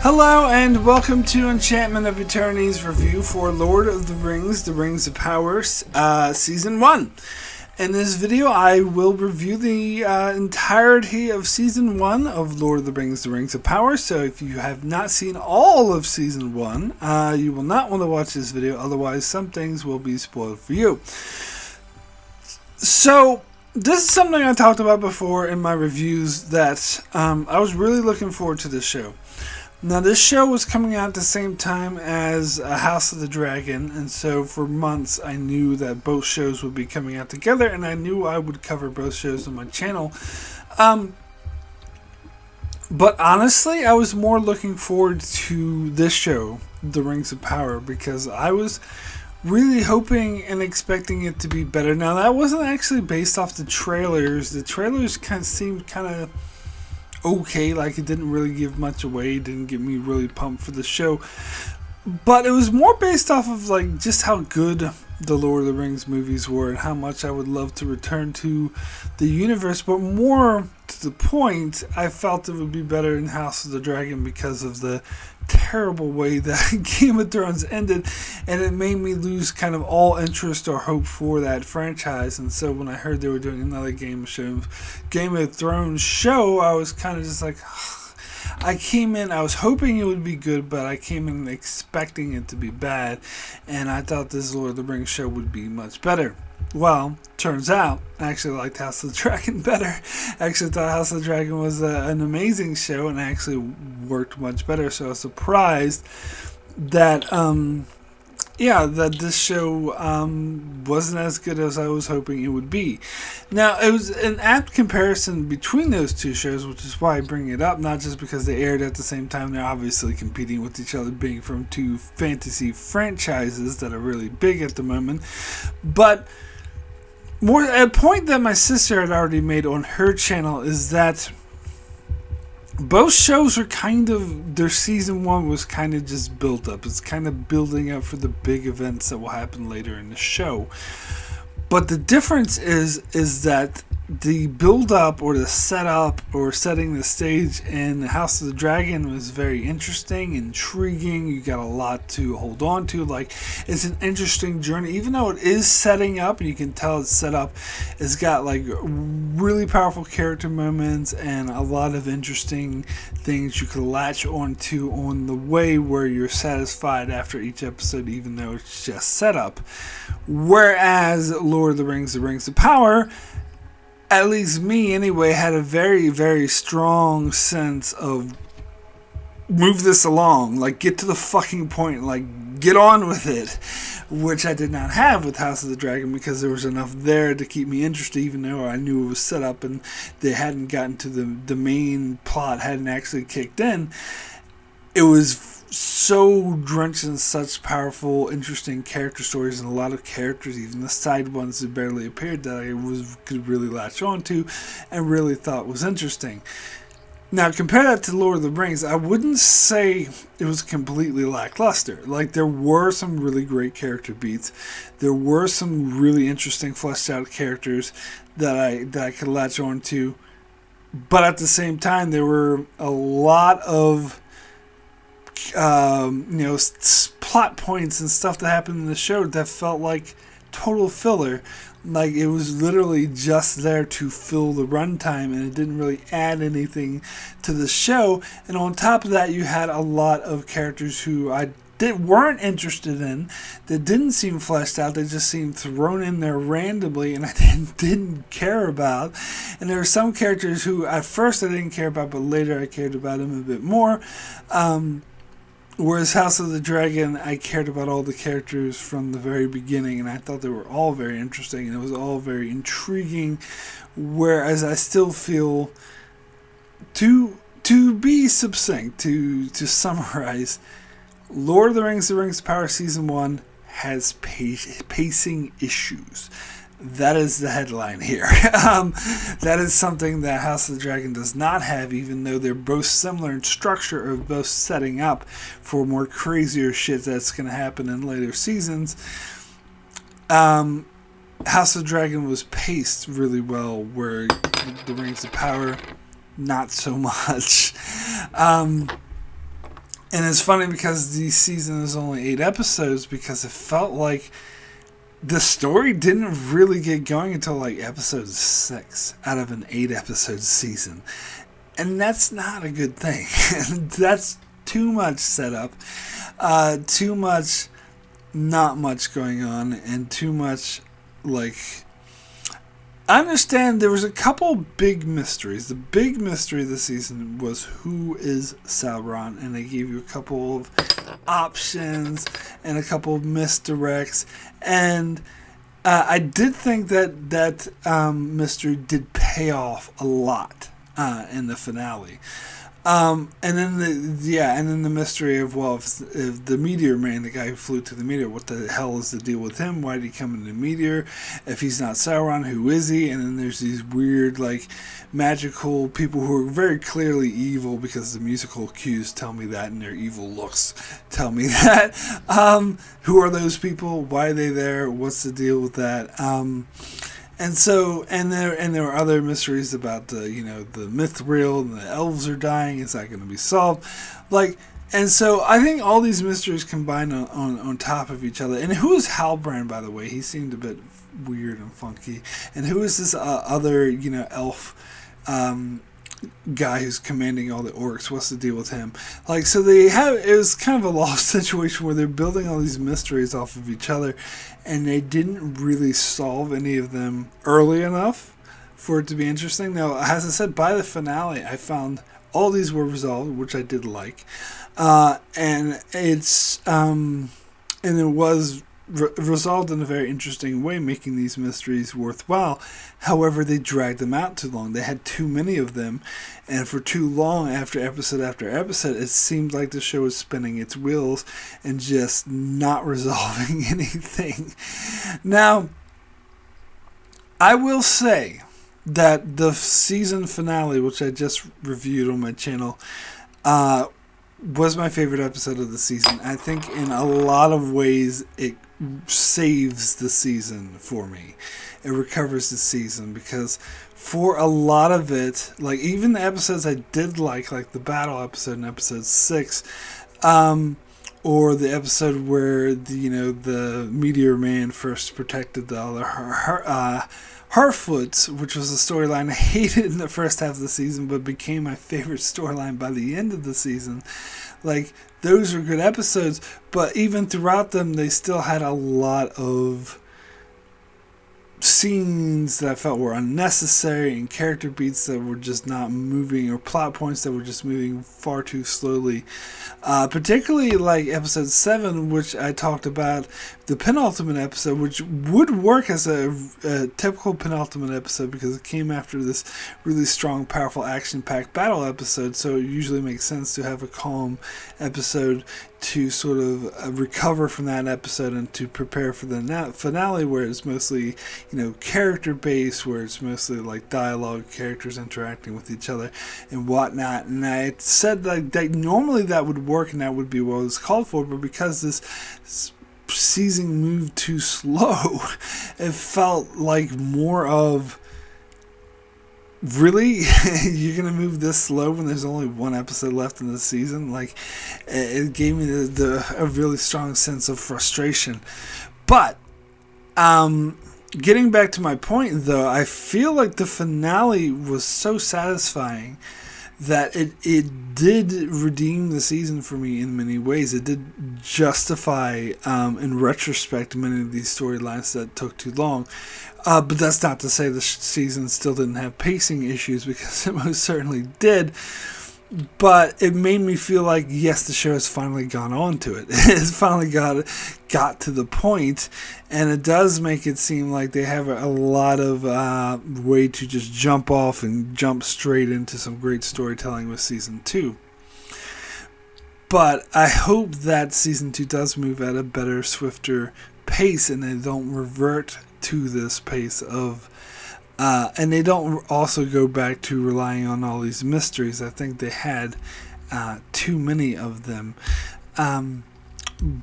Hello and welcome to Enchantment of Eternity's review for Lord of the Rings, The Rings of Power, Season 1. In this video I will review the entirety of Season 1 of Lord of the Rings, The Rings of Power, so if you have not seen all of Season 1, you will not want to watch this video, otherwise some things will be spoiled for you. So, this is something I talked about before in my reviews that I was really looking forward to this show. Now, this show was coming out at the same time as House of the Dragon, and so for months I knew that both shows would be coming out together, and I knew I would cover both shows on my channel. But honestly, I was more looking forward to this show, The Rings of Power, because I was really hoping and expecting it to be better. Now, that wasn't actually based off the trailers. The trailers kind of seemed kind of okay, like it didn't really give much away, didn't get me really pumped for the show, but it was more based off of like just how good the Lord of the Rings movies were and how much I would love to return to the universe. But more to the point, I felt it would be better in House of the Dragon because of the terrible way that Game of Thrones ended, and it made me lose kind of all interest or hope for that franchise. And so when I heard they were doing another Game of Thrones show, I was kind of just like, I came in, I was hoping it would be good, but I came in expecting it to be bad, and I thought this Lord of the Rings show would be much better. Well, turns out, I actually liked House of the Dragon better. I actually thought House of the Dragon was an amazing show and actually worked much better, so I was surprised that, that this show wasn't as good as I was hoping it would be. Now, it was an apt comparison between those two shows, which is why I bring it up, not just because they aired at the same time. They're obviously competing with each other, being from two fantasy franchises that are really big at the moment, but a point that my sister had already made on her channel is that both shows are kind of, their season 1 was kind of just built up. It's kind of building up for the big events that will happen later in the show. But the difference is that the build up or the setup or setting the stage in House of the Dragon was very interesting, intriguing. You got a lot to hold on to. Like, it's an interesting journey, even though it is setting up, and you can tell it's set up. It's got like really powerful character moments and a lot of interesting things you can latch onto on the way, where you're satisfied after each episode, even though it's just set up. Whereas Lord of the Rings, The Rings of Power, at least me anyway, had a very, very strong sense of move this along, like get to the fucking point, like get on with it, which I did not have with House of the Dragon, because there was enough there to keep me interested, even though I knew it was set up and they hadn't gotten to the main plot, hadn't actually kicked in. It was so drenched in such powerful, interesting character stories, and a lot of characters, even the side ones that barely appeared, that I could really latch on to and really thought was interesting. Now, compare that to Lord of the Rings, I wouldn't say it was completely lackluster. Like, there were some really great character beats. There were some really interesting, fleshed out characters that I could latch on to. But at the same time, there were a lot of plot points and stuff that happened in the show that felt like total filler. Like, it was literally just there to fill the runtime, and it didn't really add anything to the show. And on top of that, you had a lot of characters who weren't interested in, that didn't seem fleshed out. They just seemed thrown in there randomly, and I didn't care about. And there were some characters who at first I didn't care about, but later I cared about them a bit more. Whereas House of the Dragon, I cared about all the characters from the very beginning, and I thought they were all very interesting, and it was all very intriguing. Whereas I still feel, to be succinct, to summarize, Lord of the Rings, The Rings of Power Season 1 has pacing issues. That is the headline here. That is something that House of the Dragon does not have, even though they're both similar in structure, of both setting up for more crazier shit that's going to happen in later seasons. House of the Dragon was paced really well, where The Rings of Power, not so much. And it's funny because the season is only 8 episodes, because it felt like the story didn't really get going until like episode 6 out of an 8 episode season. And that's not a good thing. That's too much setup, too much not much going on, and too much like... I understand there was a couple big mysteries. The big mystery of the season was who is Sauron, and they gave you a couple of options and a couple of misdirects, and I did think that mystery did pay off a lot in the finale. And then the mystery of, well, if the Meteor Man, the guy who flew to the meteor, what the hell is the deal with him? Why did he come in the meteor? If he's not Sauron, who is he? And then there's these weird, like, magical people who are very clearly evil, because the musical cues tell me that, and their evil looks tell me that. Who are those people? Why are they there? What's the deal with that? And there were other mysteries about the Mithril, and the elves are dying. Is that going to be solved? And so I think all these mysteries combined on top of each other. And who is Halbrand, by the way? He seemed a bit weird and funky. And who is this other elf guy who's commanding all the orcs? What's the deal with him? So it was kind of a lost situation where they're building all these mysteries off of each other, and they didn't really solve any of them early enough for it to be interesting. Now, as I said, by the finale, I found all these were resolved, which I did like, and it was resolved in a very interesting way, making these mysteries worthwhile. However, they dragged them out too long. They had too many of them, and for too long, after episode, it seemed like the show was spinning its wheels and just not resolving anything. Now, I will say that the season finale, which I just reviewed on my channel, was my favorite episode of the season. I think in a lot of ways it saves the season for me. It recovers the season, because for a lot of it, like even the episodes I did like the battle episode in episode 6, or the episode where the Meteor Man first protected the other Harfoots, which was a storyline I hated in the first half of the season, but became my favorite storyline by the end of the season. Those are good episodes, but even throughout them, they still had a lot of scenes that I felt were unnecessary, and character beats that were just not moving, or plot points that were just moving far too slowly. Particularly like episode 7, which I talked about, the penultimate episode, which would work as a typical penultimate episode because it came after this really strong, powerful, action-packed battle episode, so it usually makes sense to have a calm episode to sort of recover from that episode and to prepare for the finale, where it's mostly character based, where it's mostly like dialogue, characters interacting with each other and whatnot. And I said that normally that would work and that would be what was called for, but because this season moved too slow, it felt like more of, really? You're gonna move this slow when there's only one episode left in the season? It gave me a really strong sense of frustration. But getting back to my point, though, I feel like the finale was so satisfying that it did redeem the season for me in many ways. It did justify, in retrospect, many of these storylines that took too long. But that's not to say the season still didn't have pacing issues, because it most certainly did. But it made me feel like, yes, the show has finally gone on to it. It's finally got to the point, and it does make it seem like they have a lot of way to just jump off and jump straight into some great storytelling with season 2. But I hope that season 2 does move at a better, swifter pace, and they don't revert to this pace of and they don't also go back to relying on all these mysteries. I think they had too many of them.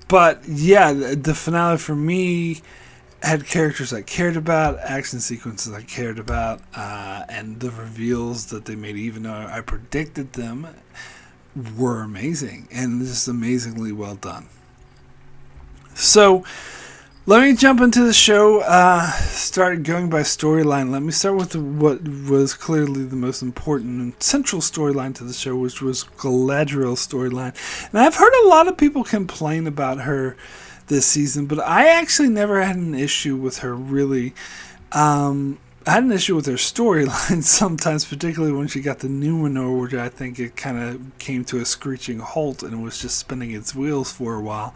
But yeah, the finale for me had characters I cared about, action sequences I cared about, and the reveals that they made, even though I predicted them, were amazing and just amazingly well done. So let me jump into the show, start going by storyline. Let me start with what was clearly the most important and central storyline to the show, which was Galadriel's storyline. And I've heard a lot of people complain about her this season, but I actually never had an issue with her, really. I had an issue with her storyline sometimes, particularly when she got to Numenor, which I think it kind of came to a screeching halt and was just spinning its wheels for a while.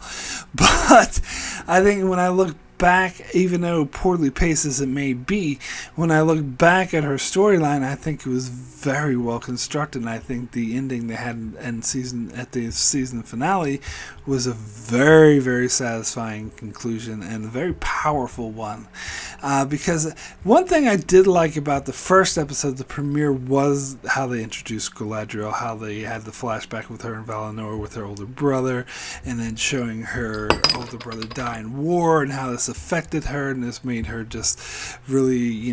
But I think when I look back, even though poorly paced as it may be, when I look back at her storyline, I think it was very well constructed, and I think the ending they had at the season finale was a very, very satisfying conclusion and a very powerful one. Because one thing I did like about the first episode, the premiere, was how they introduced Galadriel, how they had the flashback with her in Valinor with her older brother, and then showing her older brother die in war, and how this affected her, and this made her just really,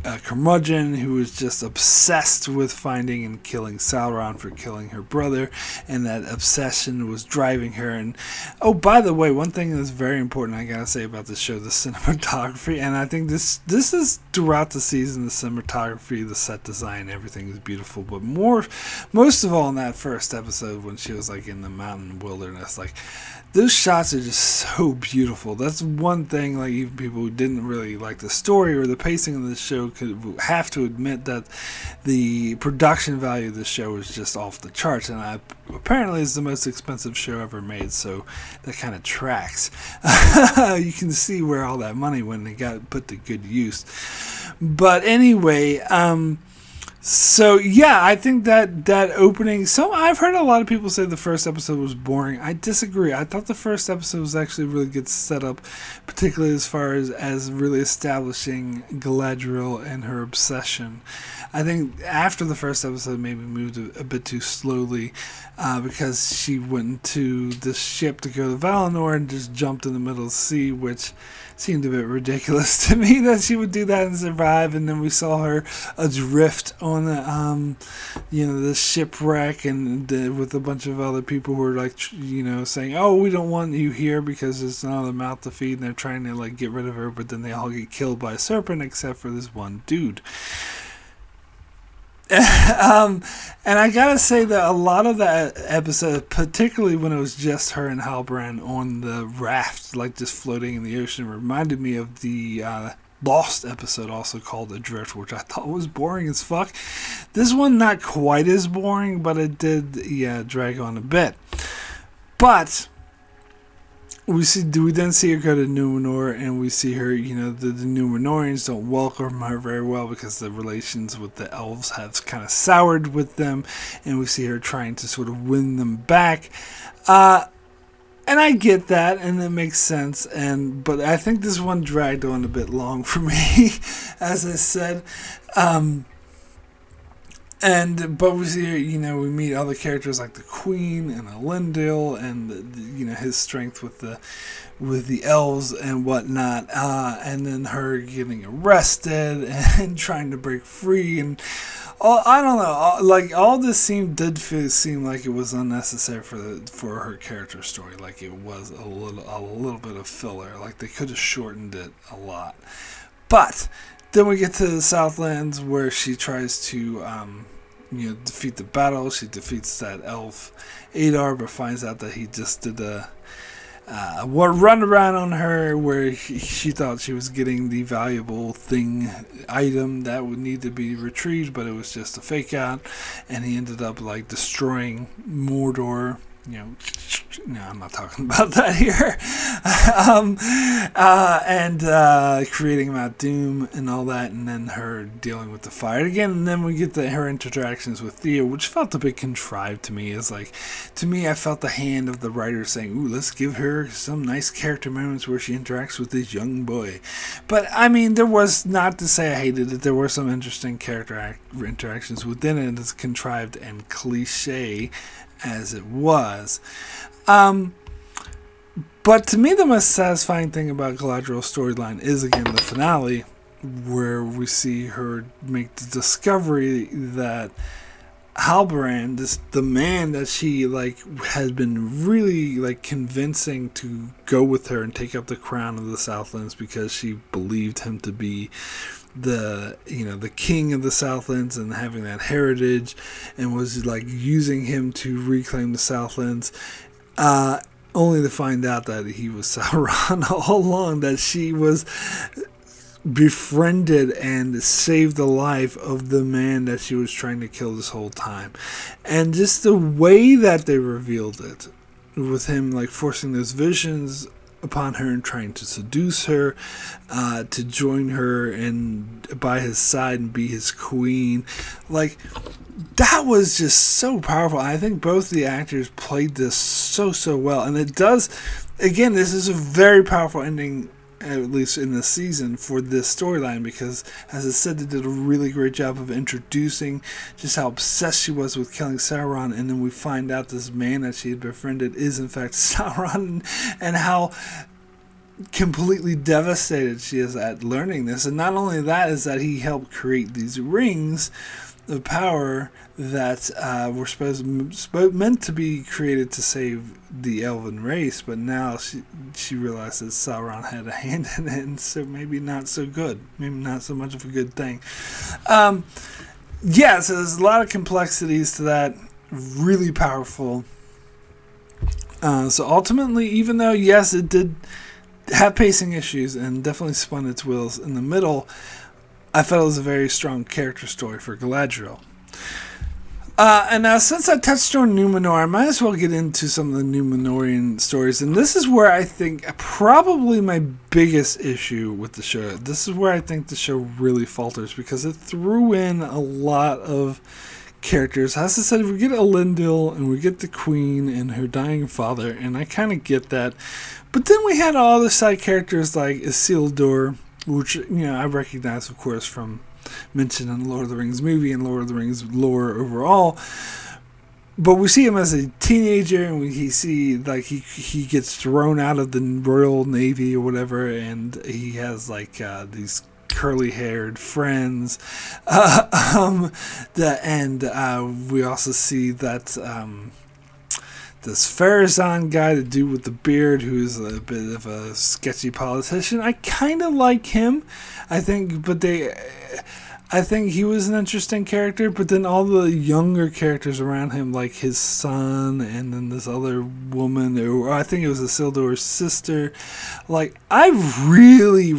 a curmudgeon who was just obsessed with finding and killing Sauron for killing her brother, and that obsession was driving her. And oh, by the way, one thing that's very important I gotta say about this show, the cinematography, and I think this is throughout the season, the cinematography, the set design, everything is beautiful, but most of all in that first episode when she was like in the mountain wilderness, like those shots are just so beautiful. That's one thing, like, even people who didn't really like the story or the pacing of the show could have to admit that the production value of the show is just off the charts, and apparently it's the most expensive show ever made, so that kind of tracks. You can see where all that money went and it got put to good use. But anyway, so yeah, I think that opening. So I've heard a lot of people say the first episode was boring. I disagree. I thought the first episode was actually really good setup, particularly as far as really establishing Galadriel and her obsession. I think after the first episode maybe moved a bit too slowly, because she went to the ship to go to Valinor and just jumped in the middle of the sea, which seemed a bit ridiculous to me that she would do that and survive. And then we saw her adrift on the shipwreck, and with a bunch of other people who were like, saying, "Oh, we don't want you here because there's another mouth to feed," and they're trying to like get rid of her, but then they all get killed by a serpent except for this one dude. And I gotta say that a lot of that episode, particularly when it was just her and Halbrand on the raft, like just floating in the ocean, reminded me of the Lost episode, also called Adrift, which I thought was boring as fuck. This one not quite as boring, but it did, drag on a bit. But we then see her go to Numenor, and we see her, the Numenorians don't welcome her very well because the relations with the elves have kind of soured with them, and we see her trying to sort of win them back. And I get that, and it makes sense, but I think this one dragged on a bit long for me, as I said. But we see, we meet other characters like the Queen and Elendil, and his strength with the elves and whatnot, and then her getting arrested and trying to break free, and I don't know, all this did seem like it was unnecessary for her character story. Like it was a little bit of filler. Like they could have shortened it a lot. But then we get to the Southlands, where she tries to defeat the battle. She defeats that elf Adar, but finds out that he just did a run around on her, where she thought she was getting the valuable item that would need to be retrieved, but it was just a fake out, and he ended up like destroying Mordor. No, I'm not talking about that here. And creating Mount Doom and all that, and then her dealing with the fire again. And then we get her interactions with Theo, which felt a bit contrived to me. To me, I felt the hand of the writer saying, "Ooh, let's give her some nice character moments where she interacts with this young boy." But I mean, there was, not to say I hated it, there were some interesting character interactions within it. It's contrived and cliche as it was. But to me, the most satisfying thing about Galadriel's storyline is, again, the finale, where we see her make the discovery that Halbrand, the man that she like had been really like convincing to go with her and take up the crown of the Southlands because she believed him to be the king of the Southlands and having that heritage, and was like using him to reclaim the Southlands, only to find out that he was Sauron all along, that she was befriended and saved the life of the man that she was trying to kill this whole time. And just the way that they revealed it, with him like forcing those visions upon her and trying to seduce her, to join her and by his side and be his queen, like that was just so powerful. I think both the actors played this so well, and it does, again, this is a very powerful ending, at least in this season, for this storyline, because as I said, they did a really great job of introducing just how obsessed she was with killing Sauron, and then we find out this man that she had befriended is in fact Sauron, and how completely devastated she is at learning this. And not only that, is that he helped create these rings of power that were meant to be created to save the elven race, but now she realizes Sauron had a hand in it, and so maybe not so good, maybe not so much of a good thing. So there's a lot of complexities to that, really powerful. So ultimately, even though yes, it did have pacing issues and definitely spun its wheels in the middle, I felt it was a very strong character story for Galadriel. And now, since I touched on Numenor, I might as well get into some of the Numenorian stories. And this is where I think probably my biggest issue with the show. This is where I think the show really falters, because it threw in a lot of characters. As I said, we get Elendil and we get the Queen and her dying father, and I kind of get that. But then we had all the side characters like Isildur, which, I recognize, of course, from mentioned in the Lord of the Rings movie and Lord of the Rings lore overall. But we see him as a teenager, and we see like he gets thrown out of the Royal Navy or whatever, and he has like these curly-haired friends. We also see that this Pharazôn guy, the dude with the beard, who's a bit of a sketchy politician. I kind of like him, I think, I think he was an interesting character, but then all the younger characters around him, like his son, and then this other woman, or I think it was Isildur's sister, like, I really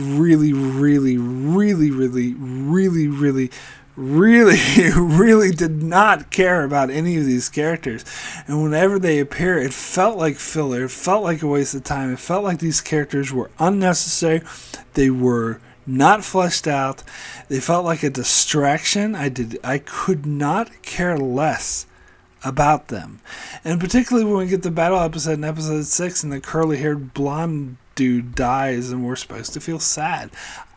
did not care about any of these characters. And whenever they appear, it felt like filler, it felt like a waste of time, it felt like these characters were unnecessary, they were not fleshed out, they felt like a distraction. I could not care less about them. And particularly when we get the battle episode in episode 6 and the curly-haired blonde dude dies and we're supposed to feel sad.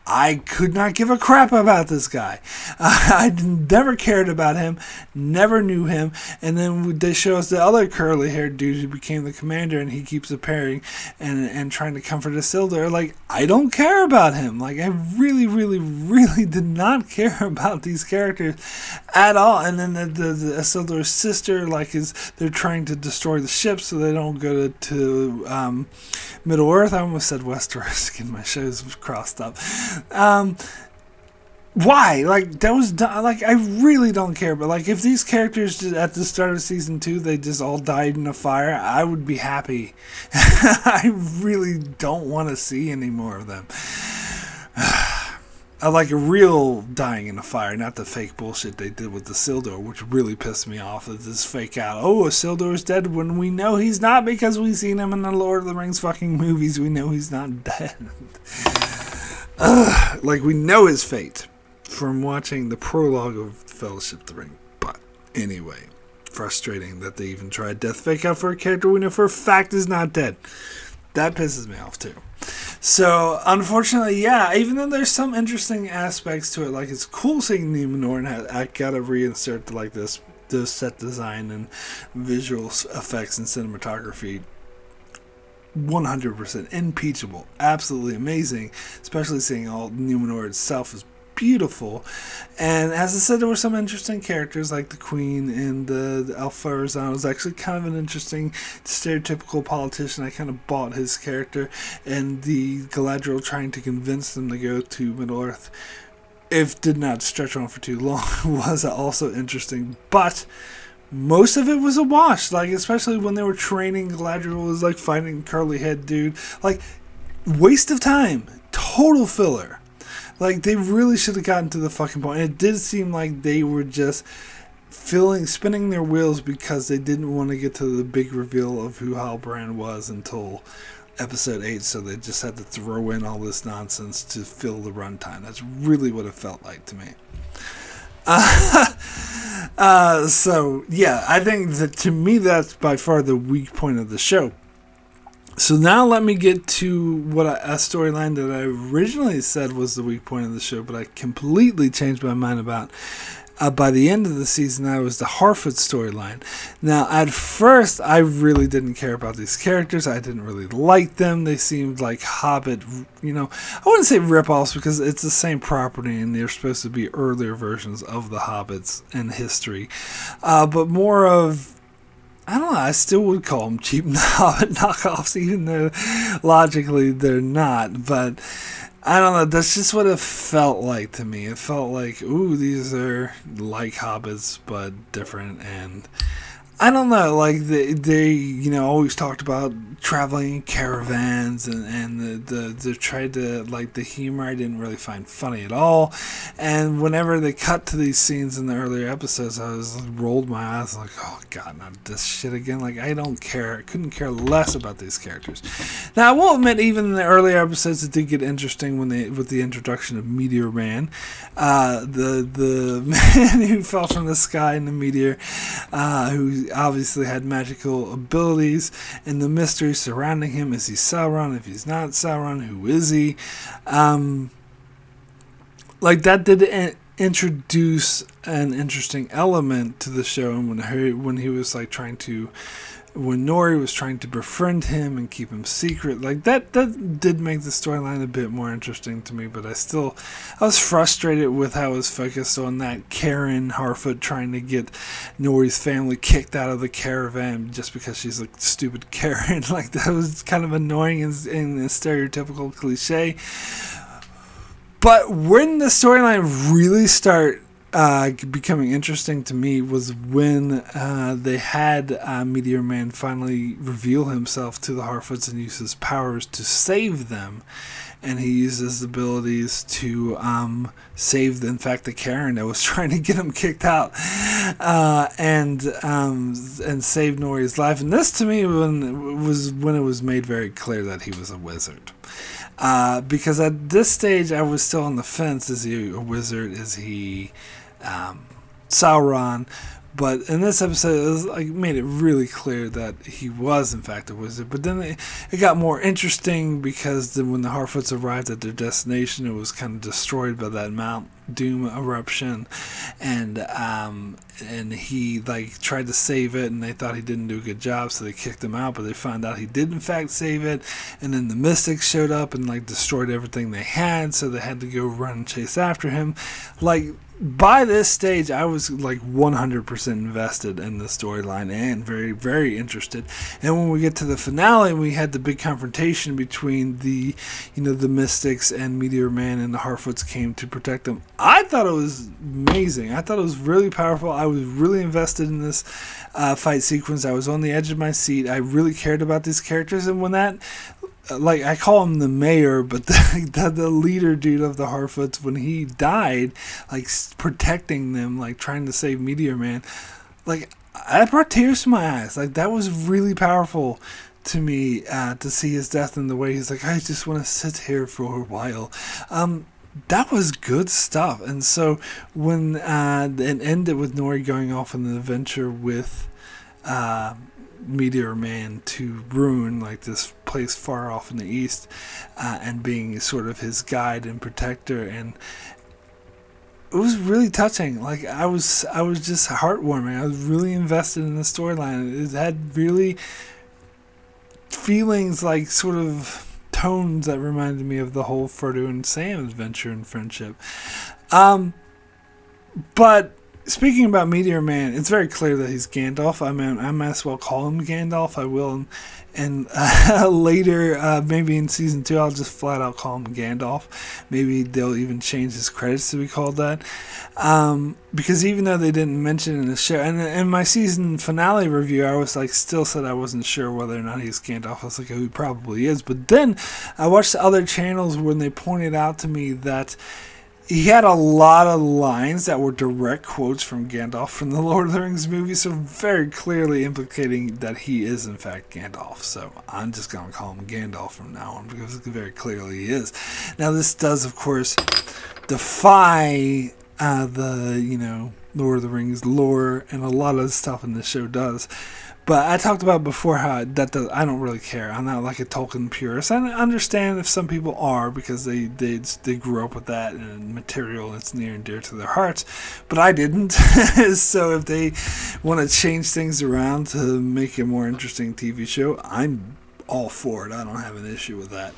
I could not give a crap about this guy. I never cared about him, never knew him, and then they show us the other curly-haired dude who became the commander, and he keeps appearing and trying to comfort Isildur. Like, I don't care about him. Like, I really did not care about these characters at all. And then the Isildur's sister, like, they're trying to destroy the ship so they don't go to Middle Earth. I almost said Westeros, getting my shows crossed up. Why? Like, that was like, I really don't care. But like, if these characters at the start of season 2 they just all died in a fire, I would be happy. I really don't want to see any more of them. I like a real dying in a fire, not the fake bullshit they did with Isildur, which really pissed me off. This fake out, oh, Isildur's dead, when we know he's not, because we've seen him in the Lord of the Rings fucking movies. We know he's not dead. Like, we know his fate from watching the prologue of Fellowship of the Ring. But anyway, frustrating that they even tried death fake out for a character we know for a fact is not dead. That pisses me off too. So, unfortunately, yeah, even though there's some interesting aspects to it, like, it's cool seeing Numenor, and I gotta reinsert like this set design and visual effects and cinematography. 100% impeachable, absolutely amazing, especially seeing all Numenor itself is beautiful. And as I said, there were some interesting characters like the Queen and the Alfarazan was actually kind of an interesting stereotypical politician. I kind of bought his character, and the Galadriel trying to convince them to go to Middle-earth, if did not stretch on for too long, was also interesting. But most of it was a wash, like especially when they were training. Galadriel was like fighting curly head dude, like waste of time, total filler. Like they really should have gotten to the fucking point. And it did seem like they were just spinning their wheels because they didn't want to get to the big reveal of who Halbrand was until episode 8, so they just had to throw in all this nonsense to fill the runtime. That's really what it felt like to me. So yeah, I think that to me that's by far the weak point of the show. So now let me get to a storyline that I originally said was the weak point of the show, but I completely changed my mind about. By the end of the season, that was the Harfoot storyline. Now, at first, I really didn't care about these characters. I didn't really like them. They seemed like Hobbit, I wouldn't say rip-offs because it's the same property and they're supposed to be earlier versions of the Hobbits in history. But more of, I don't know, I still would call them cheap Hobbit knockoffs, even though logically they're not. But I don't know, that's just what it felt like to me. It felt like, ooh, these are like Hobbits, but different. And I don't know, like they always talked about traveling in caravans and the tried to, like, the humor I didn't really find funny at all. And whenever they cut to these scenes in the earlier episodes, I was rolled my eyes like, oh god, not this shit again. Like, I don't care. I couldn't care less about these characters. Now I will admit, even in the earlier episodes, it did get interesting with the introduction of Meteor Man, the man who fell from the sky in the meteor, who obviously had magical abilities, and the mystery surrounding him. Is he Sauron? If he's not Sauron, who is he? Like, that did introduce an interesting element to the show. And when he was like when Nori was trying to befriend him and keep him secret, like that did make the storyline a bit more interesting to me. But I was frustrated with how it was focused on that Karen Harfoot trying to get Nori's family kicked out of the caravan just because she's a stupid Karen. Like, that was kind of annoying and a stereotypical cliche. But when the storyline really started becoming interesting to me was when they had Meteor Man finally reveal himself to the Harfoots and use his powers to save them. And he used his abilities to save, in fact, the Karen that was trying to get him kicked out, and save Nori's life. And this, to me, when it was made very clear that he was a wizard. Because at this stage, I was still on the fence. Is he a wizard? Is he Sauron? But in this episode, it made it really clear that he was, in fact, a wizard. But then it got more interesting because when the Harfoots arrived at their destination, it was kind of destroyed by that Mount Doom eruption, and he tried to save it, and they thought he didn't do a good job, so they kicked him out. But they found out he did, in fact, save it. And then the Mystics showed up and destroyed everything they had, so they had to go run and chase after him. By this stage, I was 100% invested in the storyline and very, very interested. And when we get to the finale, we had the big confrontation between the Mystics and Meteor Man, and the Harfoots came to protect them. I thought it was amazing. I thought it was really powerful. I was really invested in this fight sequence. I was on the edge of my seat. I really cared about these characters, and when that, I call him the mayor, but the leader dude of the Harfoots, when he died, protecting them, trying to save Meteor Man, I brought tears to my eyes. That was really powerful to me, to see his death in the way he's I just want to sit here for a while. That was good stuff. And so when it ended with Nori going off on an adventure with Meteor Man to Rune, this place far off in the east, and being sort of his guide and protector, and it was really touching. I was just heartwarming. I was really invested in the storyline. It had really feelings, sort of tones that reminded me of the whole Frodo and Sam adventure and friendship. But speaking about Meteor Man, it's very clear that he's Gandalf. I mean, I might as well call him Gandalf. I will. And later, maybe in season 2, I'll just flat out call him Gandalf. Maybe they'll even change his credits to be called that. Because even though they didn't mention it in the show, and in my season finale review, I was like, still said I wasn't sure whether or not he's Gandalf. I was like, oh, he probably is. But then I watched other channels when they pointed out to me that he had a lot of lines that were direct quotes from Gandalf from the Lord of the Rings movie, so very clearly implicating that he is in fact Gandalf. So I'm just going to call him Gandalf from now on because very clearly he is. Now this does, of course, defy the Lord of the Rings lore, and a lot of the stuff in this show does. But I talked about before how I don't really care. I'm not like a Tolkien purist. I understand if some people are because they grew up with that and material and it's near and dear to their hearts. But I didn't. So if they want to change things around to make a more interesting TV show, I'm all for it. I don't have an issue with that.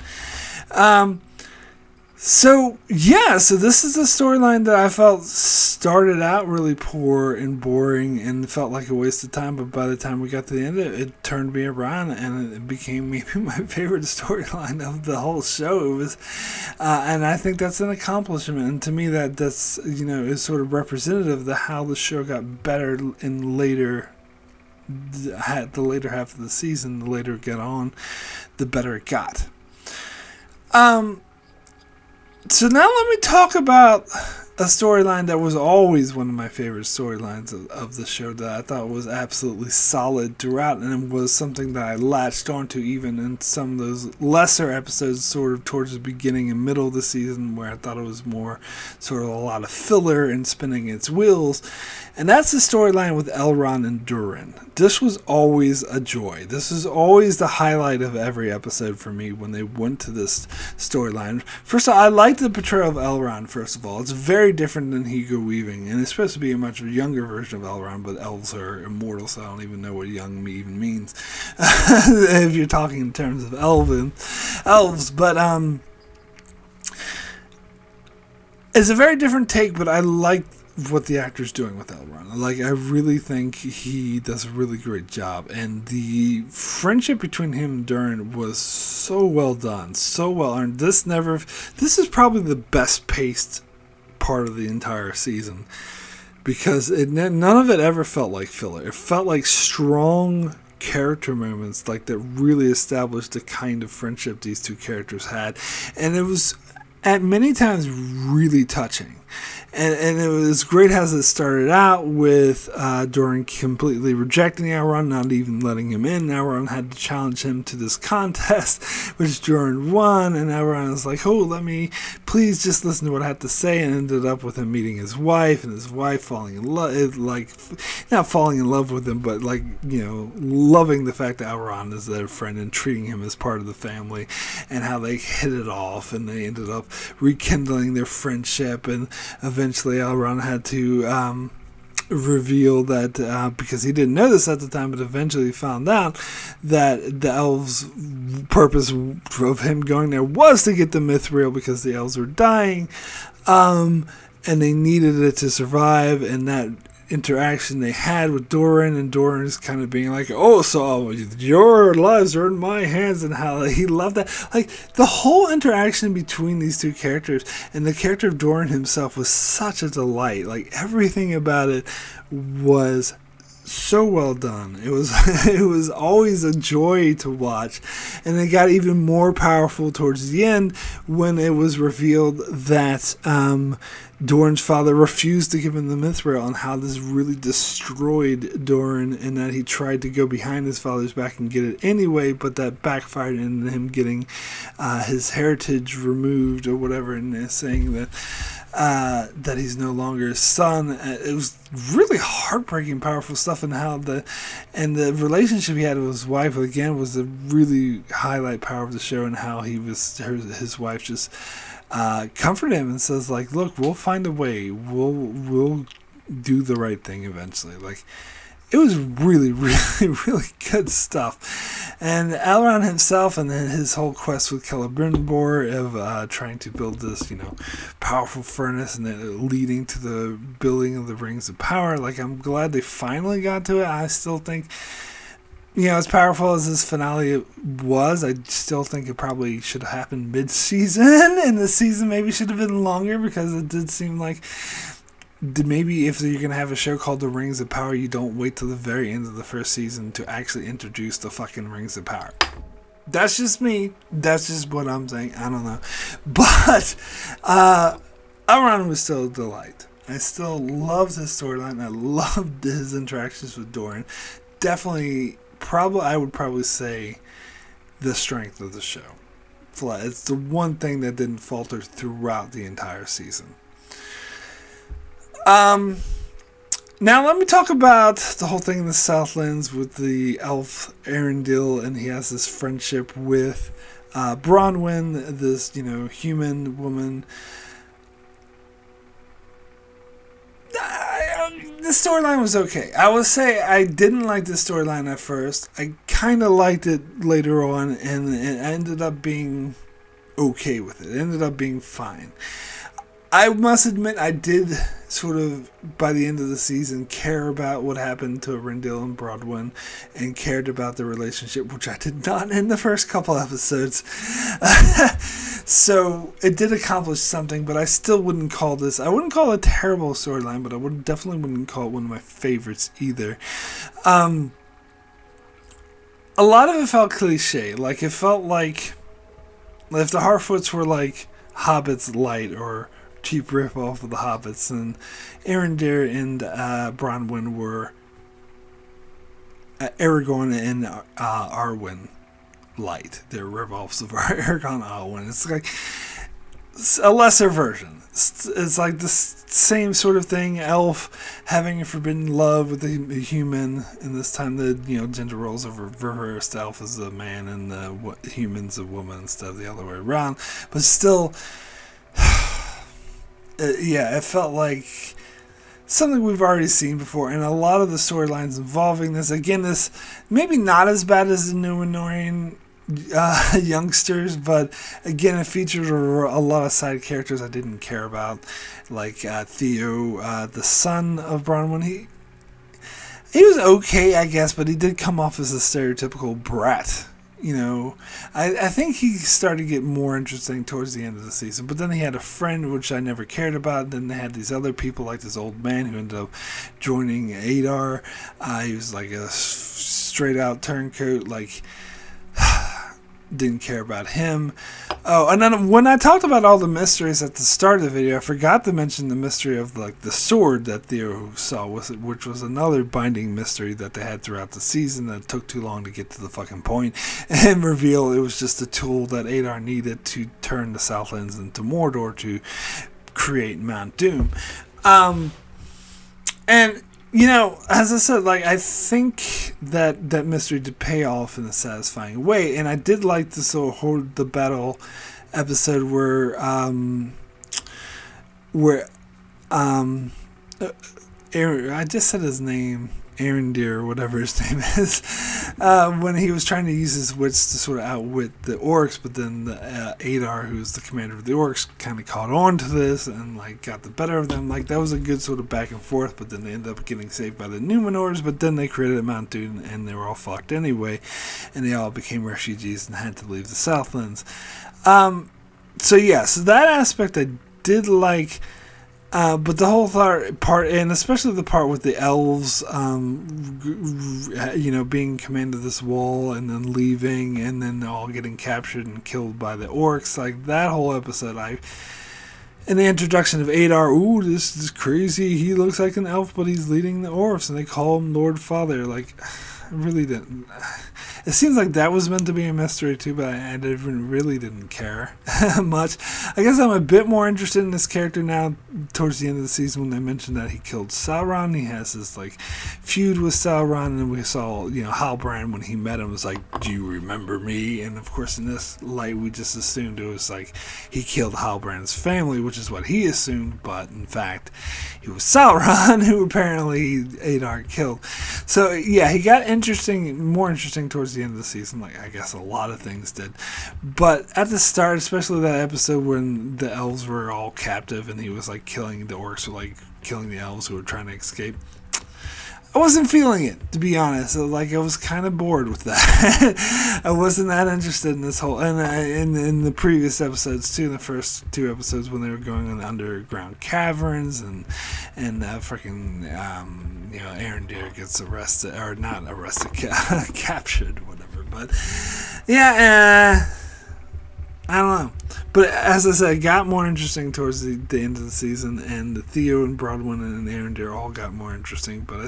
So this is a storyline that I felt started out really poor and boring and felt like a waste of time, but by the time we got to the end of it, it turned me around and it became maybe my favorite storyline of the whole show. It was, and I think that's an accomplishment, and to me that's is sort of representative of how the show got better in the later half of the season. The later it got on, the better it got. So now let me talk about a storyline that was always one of my favorite storylines of the show that I thought was absolutely solid throughout, and it was something that I latched onto even in some of those lesser episodes sort of towards the beginning and middle of the season where I thought it was more sort of a lot of filler and spinning its wheels. And that's the storyline with Elrond and Durin. This was always a joy. This is always the highlight of every episode for me when they went to this storyline. First of all, I like the portrayal of Elrond, first of all. It's very different than Hugo Weaving, and it's supposed to be a much younger version of Elrond, but elves are immortal, so I don't even know what young even means if you're talking in terms of elves. But it's a very different take, but I like what the actor's doing with Elrond. Like, I really think he does a really great job, and the friendship between him and Durin was so well done, so well earned. This is probably the best paced part of the entire season because none of it ever felt like filler. It felt like strong character moments, like that really established the kind of friendship these two characters had, and it was at many times really touching. And it was great as it started out with Durin completely rejecting Elrond, not even letting him in. Elrond had to challenge him to this contest, which Durin won, and Elrond was like, oh, let me please just listen to what I have to say, and ended up with him meeting his wife, and his wife falling in love, like, not falling in love with him, but like, loving the fact that Elrond is their friend and treating him as part of the family, and how they hit it off, and they ended up rekindling their friendship, and eventually Elrond had to reveal that because he didn't know this at the time, but eventually found out that the elves' purpose of him going there was to get the Mithril because the elves were dying, and they needed it to survive. And that interaction they had with Durin, and Durin's kind of being like, oh, so your lives are in my hands, and how he loved that. Like, the whole interaction between these two characters and the character of Durin himself was such a delight. Like, everything about it was so well done. It was always a joy to watch, and it got even more powerful towards the end when it was revealed that Durin's father refused to give him the Mithril, and how this really destroyed Durin, and that he tried to go behind his father's back and get it anyway, but that backfired in him getting his heritage removed or whatever, and saying that he's no longer his son. It was really heartbreaking, powerful stuff, and how the relationship he had with his wife again was the really highlight power of the show, and how his wife just comforted him and says, like, look, we'll find a way, we'll do the right thing eventually. Like, it was really, really, really good stuff. And Elrond himself, and then his whole quest with Celebrimbor of trying to build this, powerful furnace, and then leading to the building of the Rings of Power. Like, I'm glad they finally got to it. I still think, as powerful as this finale was, I still think it probably should have happened mid-season, and the season maybe should have been longer, because it did seem like maybe if you're going to have a show called The Rings of Power, you don't wait till the very end of the first season to actually introduce the fucking Rings of Power. That's just me. That's just what I'm saying. I don't know. But Elrond was still a delight. I still loved his storyline. I loved his interactions with Doran. Definitely, I would probably say the strength of the show. It's the one thing that didn't falter throughout the entire season. Now let me talk about the whole thing in the Southlands with the elf Arendil, and he has this friendship with Bronwyn, this human woman. The storyline was okay. I would say I didn't like the storyline at first. I kind of liked it later on, and it ended up being okay with it. It ended up being fine. I must admit, I did sort of, by the end of the season, care about what happened to Arendil and Bronwyn, and cared about the relationship, which I did not in the first couple episodes. So it did accomplish something, but I still wouldn't call this, I wouldn't call it a terrible storyline, but I definitely wouldn't call it one of my favorites either. A lot of it felt cliche. Like, it felt like if the Harfoots were like Hobbits light, or cheap ripoff of the Hobbits, and Arendir and Bronwyn were Aragorn and Arwen light. They're ripoffs of Aragorn and Arwen. It's like a lesser version. It's like the same sort of thing. Elf having a forbidden love with a human, and this time the gender roles are reversed. Elf is a man, and the human's a woman instead of the other way around. But still. Yeah, it felt like something we've already seen before, and a lot of the storylines involving this, again, this maybe not as bad as the Númenórean youngsters, but again, it featured a lot of side characters I didn't care about, like Theo, the son of Bronwyn. He was okay, I guess, but he did come off as a stereotypical brat. I think he started to get more interesting towards the end of the season. But then he had a friend, which I never cared about. Then they had these other people, like this old man who ended up joining Adar. He was like a straight-out turncoat, like, didn't care about him. Oh, and then when I talked about all the mysteries at the start of the video, I forgot to mention the mystery of the sword that Theo saw, which was another binding mystery that they had throughout the season that took too long to get to the fucking point and reveal it was just a tool that Adar needed to turn the Southlands into Mordor to create Mount Doom. And as I said, I think that mystery did pay off in a satisfying way, and I did like this the battle episode where I just said his name, Arendir, or whatever his name is, when he was trying to use his wits to sort of outwit the orcs, but then Adar, who's the commander of the orcs, kind of caught on to this and got the better of them. That was a good sort of back and forth, but then they ended up getting saved by the Númenors, but then they created Mount Doom, and they were all fucked anyway, and they all became refugees and had to leave the Southlands. So that aspect I did like. But the whole part, and especially the part with the elves, being command of this wall and then leaving and then all getting captured and killed by the orcs, that whole episode, and the introduction of Adar, ooh, this is crazy, he looks like an elf, but he's leading the orcs, and they call him Lord Father, I really didn't. It seems like that was meant to be a mystery too, but I really didn't care much. I guess I'm a bit more interested in this character now towards the end of the season when they mentioned that he killed Sauron. He has this feud with Sauron, and we saw Halbrand when he met him was like, "Do you remember me?" And of course, in this light, we just assumed it was he killed Halbrand's family, which is what he assumed, but in fact, it was Sauron who apparently Adar killed. So yeah, he got more interesting towards the end of the season, like I guess a lot of things did. But at the start, especially that episode when the elves were all captive and he was like killing the orcs, or like killing the elves who were trying to escape, I wasn't feeling it, to be honest. Like, I was kind of bored with that. I wasn't that interested in this whole... And in the previous episodes, too, the first 2 episodes when they were going in the underground caverns and freaking, Arondir gets arrested, or not arrested, captured, whatever. But, yeah, I don't know. But as I said, it got more interesting towards the end of the season, and Theo and Bronwyn and Arondir all got more interesting. But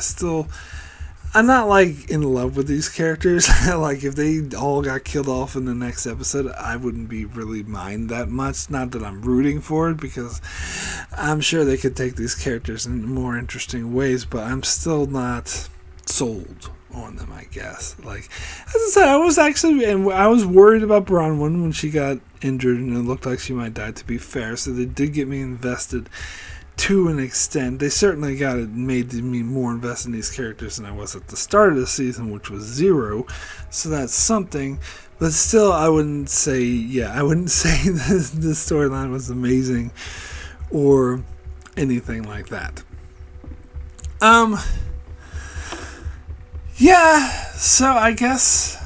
I'm not like in love with these characters. Like, if they all got killed off in the next episode, I wouldn't be really mind that much. Not that I'm rooting for it, because I'm sure they could take these characters in more interesting ways, but I'm still not sold on them, I guess. Like, as I said, I was worried about Bronwyn when she got injured and it looked like she might die, to be fair, so they did get me invested to an extent. They certainly made me more invested in these characters than I was at the start of the season, which was 0, so that's something. But still, I wouldn't say the storyline was amazing or anything like that. Yeah, so I guess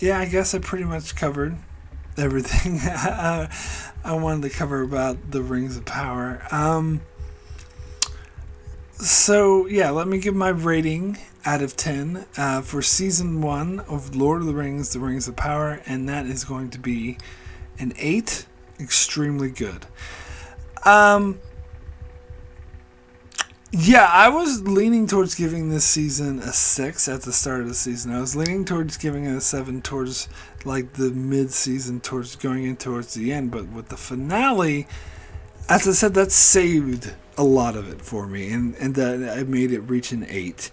I pretty much covered everything I wanted to cover about the Rings of Power. So yeah, let me give my rating out of 10 for season 1 of Lord of the Rings, The Rings of Power, and that is going to be an 8. Extremely good. Yeah, I was leaning towards giving this season a 6 at the start of the season. I was leaning towards giving it a 7 towards like the mid-season, towards going in towards the end. But with the finale, as I said, that saved a lot of it for me, and that I made it reach an 8.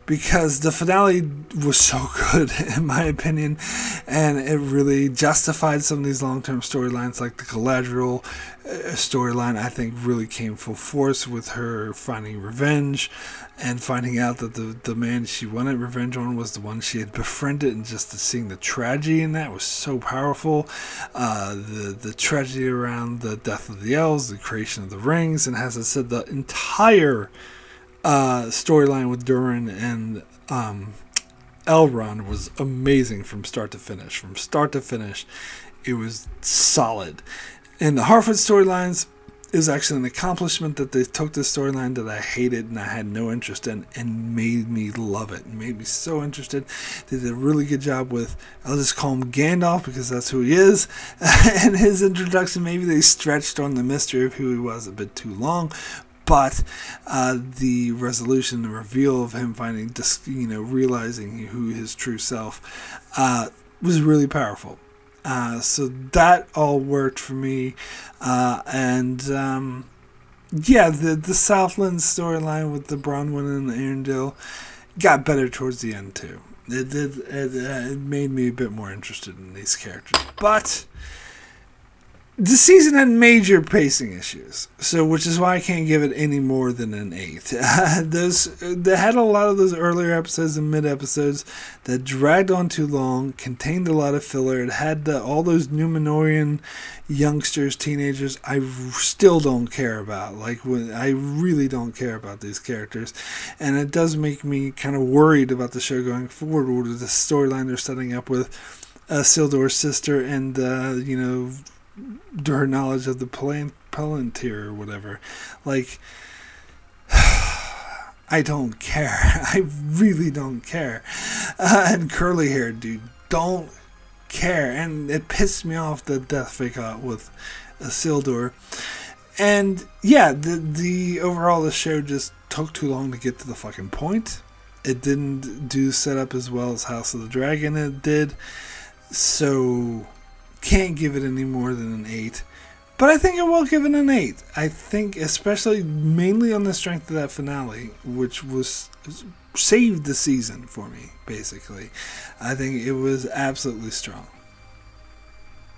Because the finale was so good, in my opinion, and it really justified some of these long-term storylines, like the Galadriel storyline. I think really came full force with her finding revenge and finding out that the man she wanted revenge on was the one she had befriended, and just seeing the tragedy in that was so powerful. The tragedy around the death of the elves, the creation of the rings, and as I said, the entire storyline with Durin and Elrond was amazing from start to finish. From start to finish, it was solid. And the Harfoot storylines is actually an accomplishment that they took this storyline that I hated and I had no interest in and made me love it. And made me so interested. They did a really good job with, I'll just call him Gandalf because that's who he is. And his introduction, maybe they stretched on the mystery of who he was a bit too long. But the resolution, the reveal of him finding, realizing who his true self was really powerful. So that all worked for me. The Southland storyline with the Bronwyn and the Arendelle got better towards the end too. It made me a bit more interested in these characters. But the season had major pacing issues, which is why I can't give it any more than an 8. They had a lot of those earlier episodes and mid-episodes that dragged on too long, contained a lot of filler. It had all those Númenórean youngsters, teenagers I still don't care about. I really don't care about these characters. And it does make me kind of worried about the show going forward, with the storyline they're setting up with Isildur's sister and, her knowledge of the Palantir or whatever. I don't care. I really don't care. And curly hair dude, don't care. And it pissed me off, the death fake out with Isildur. And yeah, the overall the show just took too long to get to the fucking point. It didn't do setup as well as House of the Dragon it did. So can't give it any more than an 8. But I think I will give it an 8. I think, especially mainly on the strength of that finale, which saved the season for me, basically. I think it was absolutely strong.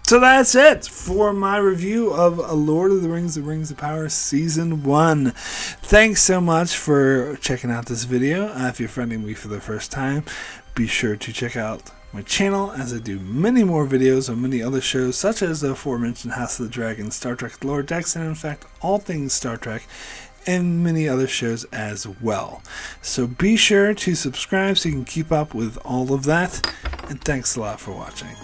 So that's it for my review of Lord of the Rings of Power Season 1. Thanks so much for checking out this video. If you're finding me for the first time, be sure to check out my channel as I do many more videos on many other shows such as the aforementioned House of the Dragon, Star Trek Lower Decks, and in fact all things Star Trek, and many other shows as well. So be sure to subscribe so you can keep up with all of that, and thanks a lot for watching.